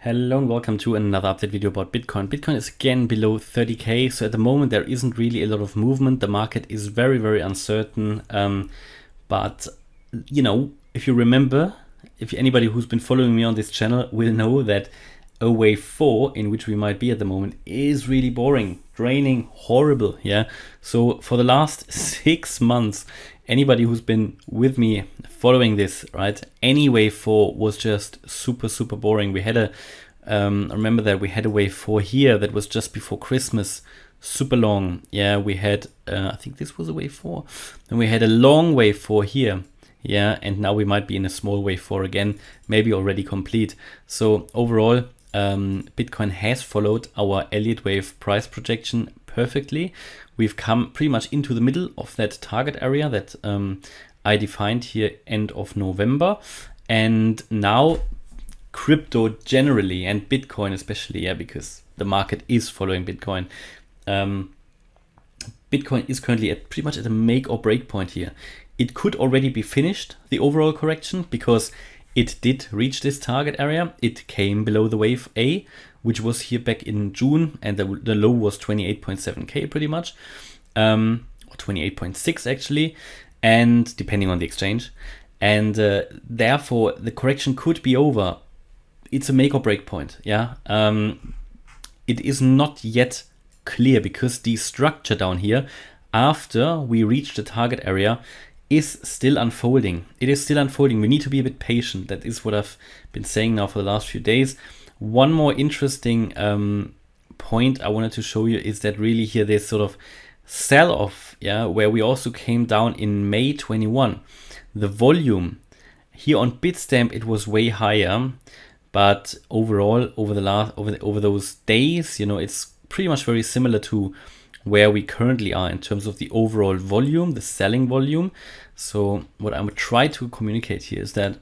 Hello and welcome to another update video about Bitcoin. Bitcoin is again below 30k, so at the moment there isn't really a lot of movement. The market is very, very uncertain. But you know, if you remember, if anybody who's been following me on this channel will know that a wave 4, in which we might be at the moment, is really boring, draining, horrible. Yeah. So for the last 6 months, anybody who's been with me following this, right, any wave 4 was just super boring. We had a I remember that we had a wave 4 here that was just before Christmas, super long. Yeah, we had I think this was a wave 4. Then we had a long wave 4 here. Yeah, and now we might be in a small wave 4 again, maybe already complete. So overall, Bitcoin has followed our Elliott Wave price projection perfectly. We've come pretty much into the middle of that target area that I defined here end of November. And now crypto generally, and Bitcoin especially, yeah, because the market is following Bitcoin. Bitcoin is currently at pretty much at a make or break point here. It could already be finished, the overall correction, because it did reach this target area. It came below the wave A, which was here back in June, and the low was 28.7k pretty much, or 28.6 actually, and depending on the exchange. And therefore, the correction could be over. It's a make or break point, yeah. It is not yet clear because the structure down here, after we reach the target area, is still unfolding. It is still unfolding. We need to be a bit patient. That is what I've been saying now for the last few days. One more interesting point I wanted to show you is that really here there's sort of sell-off, yeah, where we also came down in May 21. The volume here on Bitstamp, it was way higher, but overall over those days, you know, it's pretty much very similar to where we currently are in terms of the overall volume, the selling volume. So what I would try to communicate here is that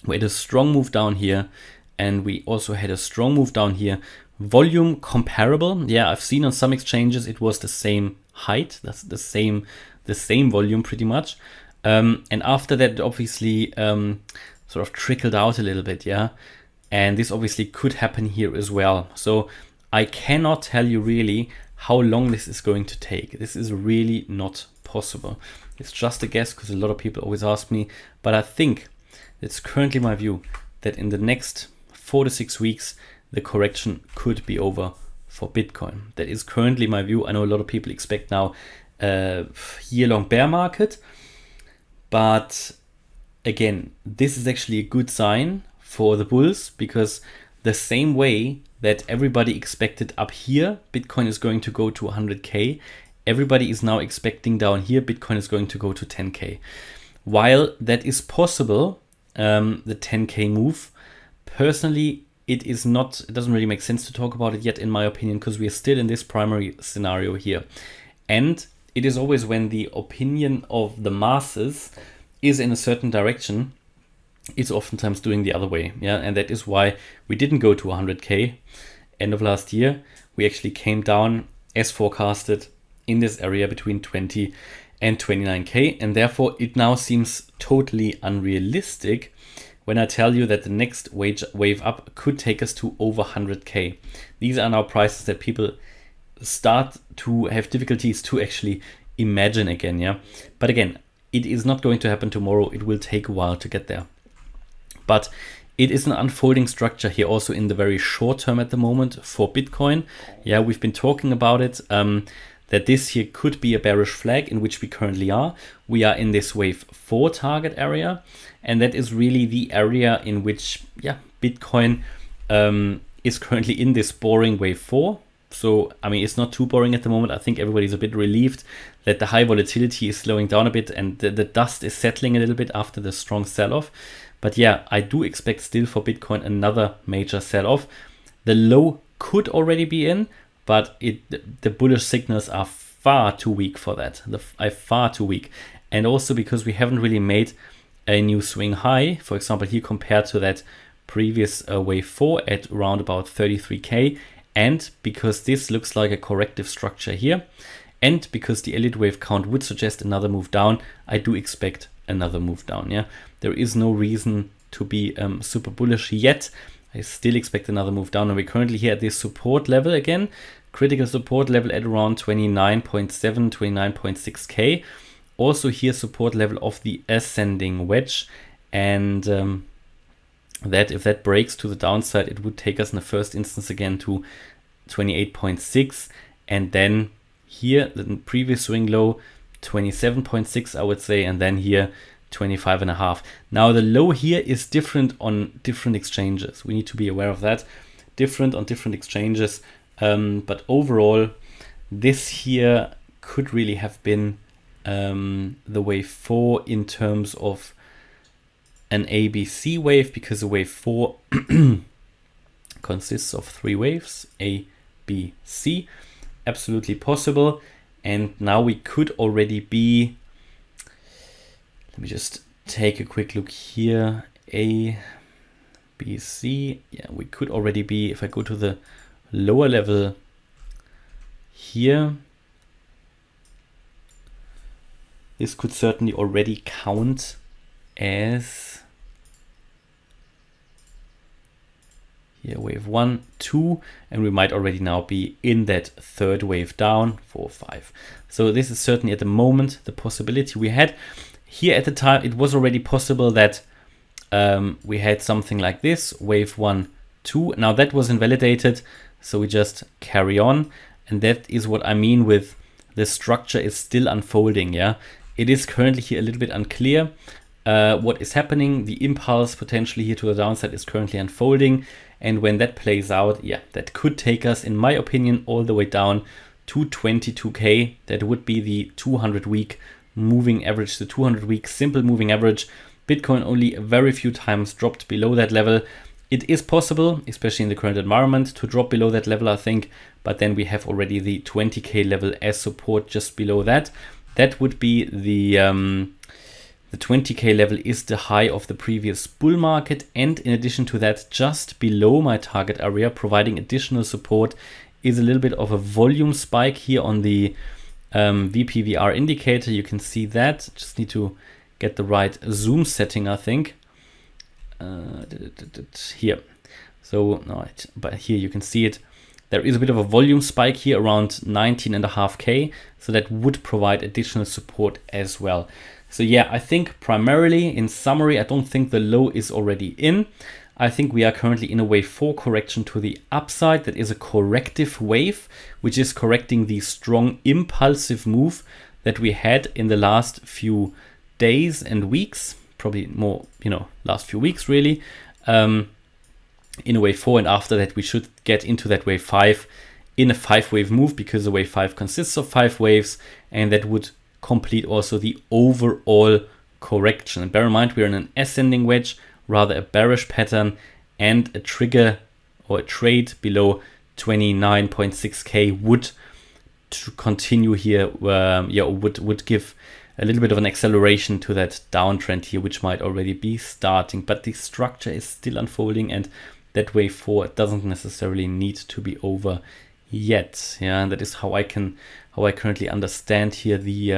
we had a strong move down here, and we also had a strong move down here. Volume comparable. Yeah, I've seen on some exchanges it was the same height. That's the same volume pretty much. And after that, obviously, sort of trickled out a little bit. Yeah, and this obviously could happen here as well. So I cannot tell you really how long this is going to take. This is really not possible. It's just a guess because a lot of people always ask me, but I think it's currently my view that in the next 4 to 6 weeks, the correction could be over for Bitcoin. That is currently my view. I know a lot of people expect now a year-long bear market, but again, this is actually a good sign for the bulls, because the same way that everybody expected up here, Bitcoin is going to go to 100k, everybody is now expecting down here, Bitcoin is going to go to 10k. While that is possible, the 10k move, personally, it doesn't really make sense to talk about it yet, in my opinion, because we are still in this primary scenario here. And it is always when the opinion of the masses is in a certain direction, it's oftentimes doing the other way. Yeah, and that is why we didn't go to 100k end of last year. We actually came down as forecasted in this area between 20 and 29k, and therefore it now seems totally unrealistic when I tell you that the next wave up could take us to over 100k. These are now prices that people start to have difficulties to actually imagine again. Yeah, but again, it is not going to happen tomorrow. It will take a while to get there. But it is an unfolding structure here also in the very short term at the moment for Bitcoin. Yeah, we've been talking about it, that this here could be a bearish flag, in which we currently are. We are in this wave 4 target area, and that is really the area in which, yeah, Bitcoin is currently in this boring wave 4. So, I mean, it's not too boring at the moment. I think everybody's a bit relieved that the high volatility is slowing down a bit and the dust is settling a little bit after the strong sell-off. But yeah, I do expect still for Bitcoin another major sell-off. The low could already be in, but the bullish signals are far too weak for that. Far too weak. And also because we haven't really made a new swing high, for example, here compared to that previous wave 4 at around about 33k. And because this looks like a corrective structure here, and because the Elliott Wave count would suggest another move down, I do expect another move down. Yeah, there is no reason to be super bullish yet. I still expect another move down, and we're currently here at this support level again, critical support level at around 29.7, 29.6k. Also here support level of the ascending wedge, and that if that breaks to the downside, it would take us in the first instance again to 28.6, and then here the previous swing low 27.6 I would say, and then here 25.5. Now the low here is different on different exchanges. We need to be aware of that. Different on different exchanges, but overall this here could really have been the wave 4 in terms of an ABC wave, because the wave 4 consists of 3 waves, A, B, C. Absolutely possible. And now we could already be, let me just take a quick look here, A, B, C. Yeah, we could already be, if I go to the lower level here, this could certainly already count as here wave 1, 2, and we might already now be in that third wave down, 4, 5. So this is certainly at the moment the possibility we had. Here at the time it was already possible that we had something like this, wave 1, 2. Now that was invalidated, so we just carry on, and that is what I mean with the structure is still unfolding. Yeah, it is currently here a little bit unclear what is happening. The impulse potentially here to the downside is currently unfolding, and when that plays out, yeah, that could take us, in my opinion, all the way down to 22k. That would be the 200-week moving average, the 200-week simple moving average. Bitcoin only very few times dropped below that level. It is possible, especially in the current environment, to drop below that level, I think, but then we have already the 20k level as support just below that. That would be the 20k level is the high of the previous bull market, and in addition to that, just below my target area, providing additional support, is a little bit of a volume spike here on the VPVR indicator. You can see that. Just need to get the right zoom setting, I think. Here. So, right, but here you can see it. There is a bit of a volume spike here around 19.5k, so that would provide additional support as well. So yeah, I think primarily, in summary, I don't think the low is already in. I think we are currently in a wave 4 correction to the upside. That is a corrective wave, which is correcting the strong impulsive move that we had in the last few days and weeks, probably more, last few weeks really, in a wave 4, and after that we should get into that wave 5 in a 5-wave move, because the wave 5 consists of 5 waves, and that would complete also the overall correction. And bear in mind, we're in an ascending wedge, rather a bearish pattern, and a trigger or a trade below 29.6k would to continue here, would give a little bit of an acceleration to that downtrend here, which might already be starting. But the structure is still unfolding, and that wave 4 doesn't necessarily need to be over yet. Yeah, and that is how I currently understand here the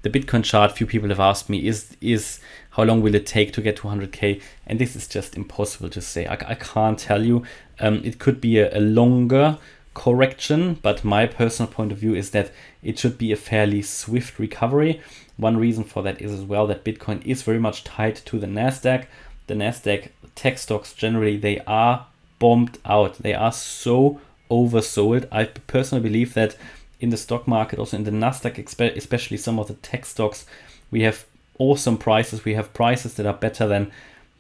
Bitcoin chart. Few people have asked me, is how long will it take to get to 100k? And this is just impossible to say. I can't tell you. It could be a longer correction, but my personal point of view is that it should be a fairly swift recovery. One reason for that is as well that Bitcoin is very much tied to the Nasdaq. The Nasdaq tech stocks generally, they are bombed out. They are so oversold. I personally believe that in the stock market, also in the Nasdaq, especially some of the tech stocks, we have awesome prices. We have prices that are better than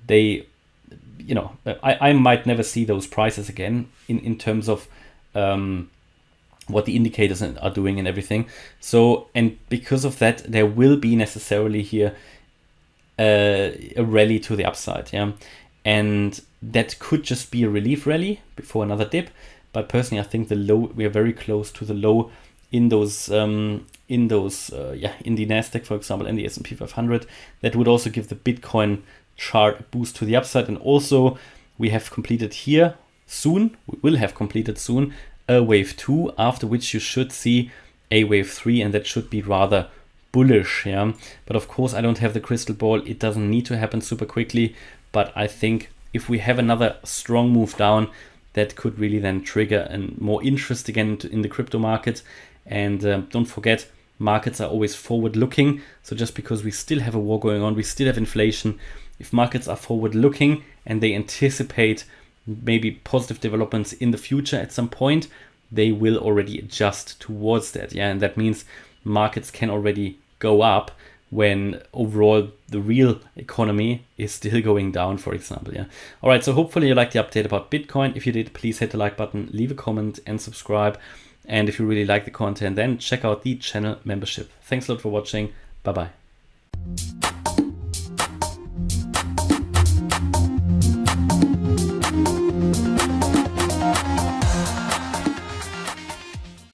they, I might never see those prices again in terms of what the indicators are doing and everything. So, and because of that, there will be necessarily here a rally to the upside. Yeah, and that could just be a relief rally before another dip. But personally, I think the low, we are very close to the low in those in the Nasdaq, for example, and the S&P 500. That would also give the Bitcoin chart a boost to the upside. And also, we have completed here soon. We will have completed soon a wave 2, after which you should see a wave 3, and that should be rather bullish. Yeah, but of course, I don't have the crystal ball. It doesn't need to happen super quickly, but I think if we have another strong move down, that could really then trigger more interest again in the crypto market. And don't forget, markets are always forward looking. So just because we still have a war going on, we still have inflation, if markets are forward looking and they anticipate maybe positive developments in the future at some point, they will already adjust towards that. Yeah, and that means markets can already go up when overall the real economy is still going down, for example. Yeah. All right, so hopefully you liked the update about Bitcoin. If you did, please hit the like button, leave a comment and subscribe. And if you really like the content, then check out the channel membership. Thanks a lot for watching. Bye-bye.